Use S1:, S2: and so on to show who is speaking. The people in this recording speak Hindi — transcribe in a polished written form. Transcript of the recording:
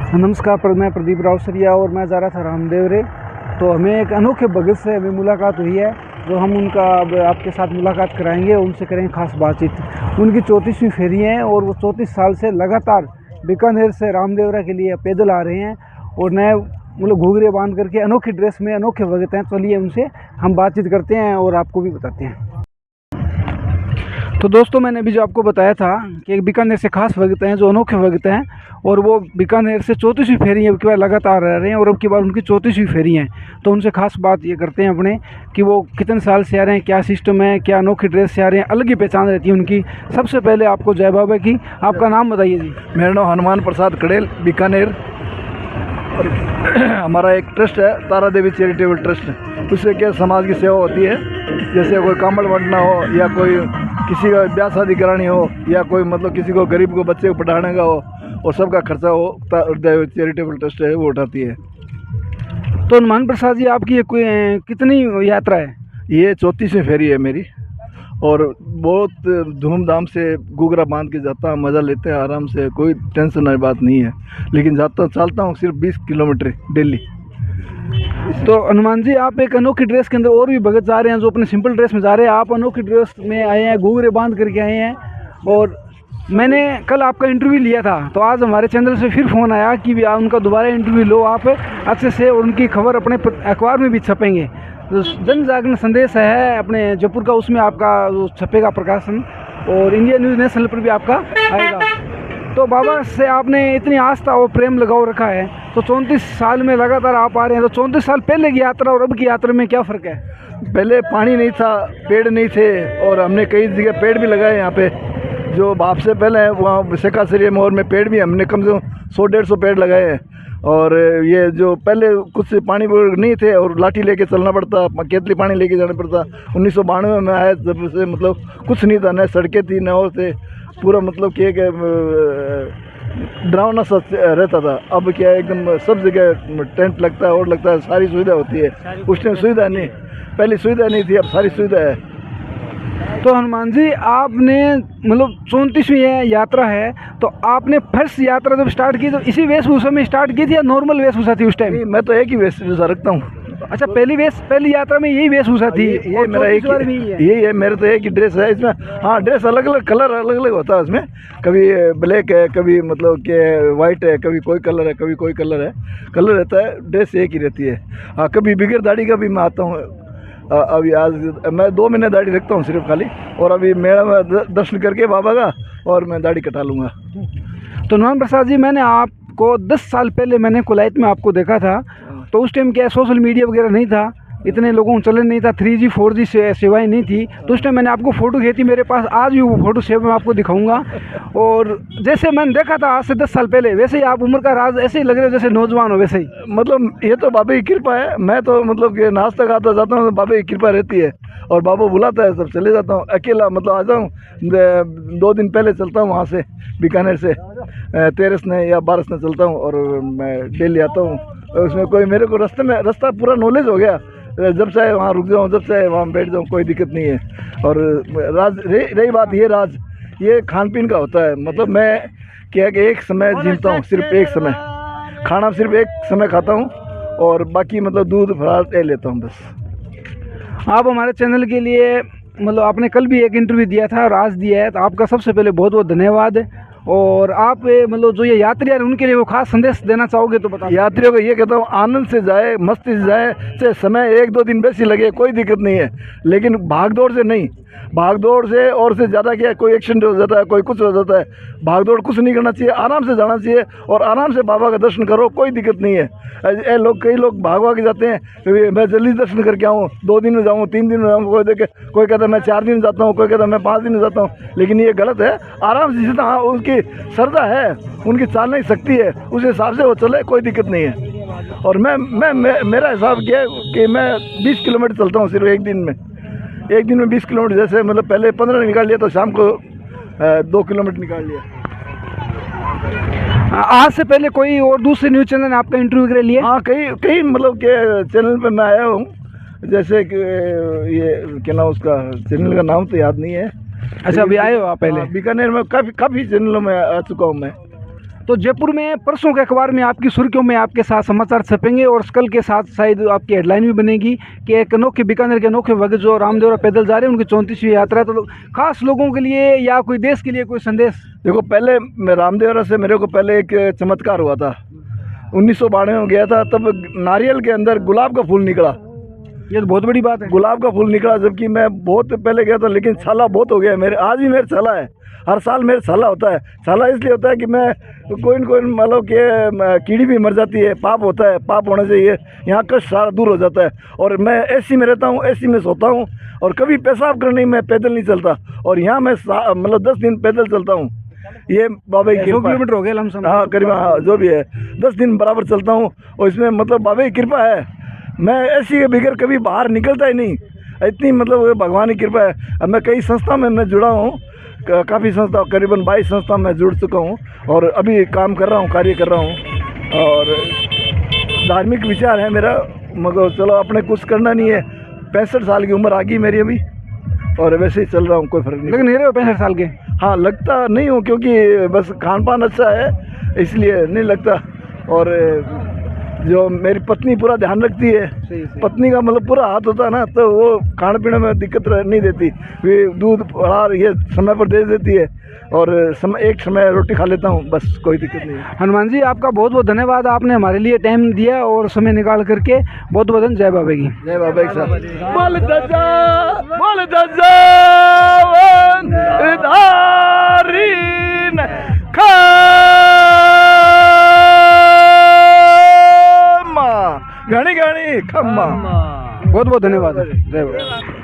S1: नमस्कार, मैं प्रदीप राव सरिया और मैं जा रहा था रामदेवरे। तो हमें एक अनोखे भगत से हमें मुलाकात हुई है, जो हम उनका अब आपके साथ मुलाकात कराएंगे, उनसे करेंगे खास बातचीत। उनकी 34वीं फेरी है और वो 34 साल से लगातार बीकानेर से रामदेवरा के लिए पैदल आ रहे हैं और नए घूंघरे बांध करके अनोखी ड्रेस में अनोखे भगत हैं। चलिए उनसे हम बातचीत करते हैं और आपको भी बताते हैं। तो दोस्तों, मैंने अभी जो आपको बताया था कि एक बीकानेर से खास भगत हैं, जो अनोखे भगत हैं, और वो बीकानेर से 34वीं फेरी है, अब की बार लगातार रह रहे हैं और अब की बार उनकी 34वीं फेरी हैं। तो उनसे खास बात ये करते हैं अपने कि वो कितने साल से आ रहे हैं, क्या सिस्टम है, क्या अनोखी ड्रेस से आ रहे हैं, अलग ही पहचान रहती है उनकी। सबसे पहले आपको जय बाबा की। आपका नाम बताइए जी।
S2: मेरा नाम हनुमान प्रसाद कड़ेल, बीकानेर। और हमारा एक ट्रस्ट है, तारा देवी चैरिटेबल ट्रस्ट। उससे क्या समाज की सेवा होती है, जैसे कोई कामड़ बांटना हो या कोई किसी का ब्याह शादी करानी हो या कोई किसी को गरीब को बच्चे को पढ़ाने का हो, और सबका खर्चा वो चैरिटेबल ट्रस्ट है वो उठाती है।
S1: तो हनुमान प्रसाद जी, आपकी ये कितनी यात्रा है?
S2: ये 34वीं फेरी है मेरी, और बहुत धूमधाम से घूघरा बांध के जाता हूँ, मज़ा लेते हैं आराम से, कोई टेंशन वाली बात नहीं है। लेकिन चलता हूँ सिर्फ 20 किलोमीटर डेली।
S1: तो हनुमान जी, आप एक अनोखी ड्रेस के अंदर और भी भगत जा रहे हैं जो अपने सिंपल ड्रेस में जा रहे हैं, आप अनोखी ड्रेस में आए हैं, घूघरे बांध करके आए हैं। और मैंने कल आपका इंटरव्यू लिया था, तो आज हमारे चैनल से फिर फ़ोन आया कि भी उनका दोबारा इंटरव्यू लो आप अच्छे से, और उनकी खबर अपने अखबार में भी छपेंगे। तो जन जागरण संदेश है अपने जयपुर का, उसमें आपका छपेगा प्रकाशन, और इंडिया न्यूज़ नेशनल पर भी आपका आएगा। तो बाबा से आपने इतनी आस्था और प्रेम लगाव रखा है, तो 34 साल में लगातार आप आ रहे हैं, तो 34 साल पहले की यात्रा और अब की यात्रा में क्या फ़र्क है?
S2: पहले पानी नहीं था, पेड़ नहीं थे, और हमने कई जगह पेड़ भी लगाए यहाँ पे। जो बाप से पहले है वहाँ सेकासरिया मोर में पेड़ भी हमने कम से कम 100-150 पेड़ लगाए हैं। और ये जो पहले कुछ पानी नहीं थे और लाठी लेके चलना पड़ता, केतली पानी लेके जाना पड़ता। 1992 में आया जब से कुछ नहीं था, न सड़कें थी न और थे, पूरा कि एक डरावना सा रहता था। अब क्या है, एकदम सब जगह टेंट लगता है और लगता है, सारी सुविधा होती है। उस टाइम सुविधा नहीं, पहले सुविधा नहीं थी, अब सारी सुविधा है।
S1: तो हनुमान जी, आपने 34वीं यात्रा है, तो आपने फर्स्ट यात्रा जब स्टार्ट की तो इसी वेशभूषा में स्टार्ट की थी या नॉर्मल वेशभूषा थी उस टाइम?
S2: मैं तो एक ही वेशभूषा रखता हूँ।
S1: अच्छा, पहली यात्रा में यही वेशभूषा थी?
S2: ये मेरा एक यही है, मेरा तो एक ही ड्रेस है इसमें। हाँ, ड्रेस अलग अलग, कलर अलग अलग होता है उसमें, कभी ब्लैक है, कभी कि वाइट है, कभी कोई कलर है, कभी कोई कलर है, कलर रहता है, ड्रेस एक ही रहती है। हाँ, कभी बगैर दाढ़ी का भी मैं आता हूँ। अभी आज मैं 2 महीने दाढ़ी रखता हूँ सिर्फ खाली, और अभी मेरा दर्शन करके बाबा का और मैं दाढ़ी कटा लूँगा।
S1: तो हनुमान प्रसाद जी, मैंने आपको 10 साल पहले मैंने कोलायत में आपको देखा था, तो उस टाइम क्या सोशल मीडिया वगैरह नहीं था, इतने लोगों को चलन नहीं था, 3G 4G सेवाएं नहीं थी। तो उस टाइम मैंने आपको फ़ोटो खींची, मेरे पास आज भी वो फ़ोटो सेव मैं आपको दिखाऊंगा। और जैसे मैंने देखा था आज से 10 साल पहले, वैसे ही आप उम्र का राज ऐसे ही लग रहे हो जैसे नौजवान हो वैसे ही।
S2: ये तो बाबा की कृपा है। मैं तो कि नाश्ता खाता जाता हूँ तो बाबा की कृपा रहती है, और बाबा बुलाता है सब चले जाता हूँ। अकेला आ जाऊँ, 2 दिन पहले चलता हूँ वहाँ से, बीकानेर से 13 ने या 12 ने चलता हूँ, और मैं डेली आता हूँ। उसमें कोई मेरे को रास्ता पूरा नॉलेज हो गया, जब चाहे वहाँ रुक जाऊँ, जब चाहे वहाँ बैठ जाऊँ, कोई दिक्कत नहीं है। और रही बात ये खान पीन का होता है। मैं क्या कि एक समय जीता हूँ, सिर्फ एक समय खाना, सिर्फ एक समय खाता हूँ, और बाकी दूध फरार लेता हूँ बस।
S1: आप हमारे चैनल के लिए आपने कल भी एक इंटरव्यू दिया था और आज दिया है, तो आपका सबसे पहले बहुत बहुत धन्यवाद। और आप जो ये यात्री हैं उनके लिए वो खास संदेश देना चाहोगे तो बताओ।
S2: यात्रियों को ये कहता हूँ, आनंद से जाए, मस्ती से जाए, चाहे समय 1-2 दिन बेसी लगे, कोई दिक्कत नहीं है, लेकिन भागदौड़ से नहीं। भागदौड़ से और से ज़्यादा क्या, कोई एक्सीडेंट हो जाता है, कोई कुछ हो जाता है। भागदौड़ कुछ नहीं करना चाहिए, आराम से जाना चाहिए, और आराम से बाबा का दर्शन करो, कोई दिक्कत नहीं है। कई लोग भागवा के जाते हैं, मैं जल्दी दर्शन करके आऊँ, 2 दिन में जाऊँ, 3 दिन में जाऊँ, कोई कहता है मैं 4 दिन जाता हूँ, कोई कहता है मैं 5 दिन में जाता हूँ, लेकिन ये गलत है। आराम से जितना उनकी श्रद्धा है, उनकी चालना की शक्ति है, उस हिसाब से वो चले, कोई दिक्कत नहीं है। और मेरा हिसाब क्या है कि मैं 20 किलोमीटर चलता हूँ सिर्फ एक दिन में। 20 किलोमीटर, जैसे पहले 15 निकाल लिया, तो शाम को 2 किलोमीटर निकाल लिया।
S1: आज से पहले कोई और दूसरे न्यूज़ चैनल ने आपका इंटरव्यू वगैरह लिया?
S2: हाँ, कई के चैनल पे मैं आया हूँ, जैसे कि ये क्या नाम, उसका चैनल का नाम तो याद नहीं है।
S1: अच्छा, अभी आए हो आप पहले?
S2: बीकानेर में काफ़ी चैनलों में आ चुका हूँ मैं।
S1: तो जयपुर में परसों के अखबार में आपकी सुर्खियों में आपके साथ समाचार छपेंगे और कल के साथ शायद आपकी हेडलाइन भी बनेगी कि एक अनोखे बीकानेर के अनोखे भक्त जो रामदेवरा पैदल जा रहे हैं, उनकी 34वीं यात्रा। तो खास लोगों के लिए या कोई देश के लिए कोई संदेश?
S2: देखो, पहले मैं रामदेवरा से मेरे को पहले एक चमत्कार हुआ था। 1992 में गया था, तब नारियल के अंदर गुलाब का फूल निकला।
S1: ये तो बहुत बड़ी बात है।
S2: गुलाब का फूल निकला, जबकि मैं बहुत पहले गया था, लेकिन छाला बहुत हो गया है मेरे। आज भी मेरे छाला है, हर साल मेरे छाला होता है। छाला इसलिए होता है कि मैं कोई न कोई मतलब कि कीड़ी भी मर जाती है, पाप होता है, पाप होने से ये यहाँ कष्ट सारा दूर हो जाता है। और मैं एसी में रहता हूँ, एसी में सोता हूँ, और कभी पेशाब करने मैं पैदल नहीं चलता। और यहाँ मैं मतलब 10 दिन पैदल चलता हूँ। ये बाबा की
S1: 100 किलोमीटर हो गया लमसम।
S2: हाँ, करीब, हाँ, जो भी है 10 दिन बराबर चलता हूँ। और इसमें मतलब बाबा की कृपा है, मैं ऐसी के बगैर कभी बाहर निकलता ही नहीं। इतनी मतलब भगवान की कृपा है। अब मैं कई संस्था में मैं जुड़ा हूँ, काफ़ी संस्था, करीबन 22 संस्था में जुड़ चुका हूँ, और अभी काम कर रहा हूँ, कार्य कर रहा हूँ। और धार्मिक विचार है मेरा, मगर चलो अपने कुछ करना नहीं है। 65 साल की उम्र आ गई मेरी अभी, और वैसे ही चल रहा हूँ, कोई फर्क नहीं।
S1: लेकिन नहीं रहे हो 65 साल के?
S2: हाँ, लगता नहीं हूँ, क्योंकि बस खान पान अच्छा है इसलिए नहीं लगता। और जो मेरी पत्नी पूरा ध्यान रखती है, पत्नी का मतलब पूरा हाथ होता है ना, तो वो खाने पीने में दिक्कत नहीं देती। वे दूध और ये समय पर दे देती है, और एक समय रोटी खा लेता हूँ, बस कोई दिक्कत नहीं है।
S1: हनुमान जी, आपका बहुत बहुत धन्यवाद, आपने हमारे लिए टाइम दिया और समय निकाल करके। बहुत बहुत जय बाबा की।
S2: जय बाबा की साहब। घणी घणी खम्मा।
S1: बहुत बहुत धन्यवाद। जय बाबा।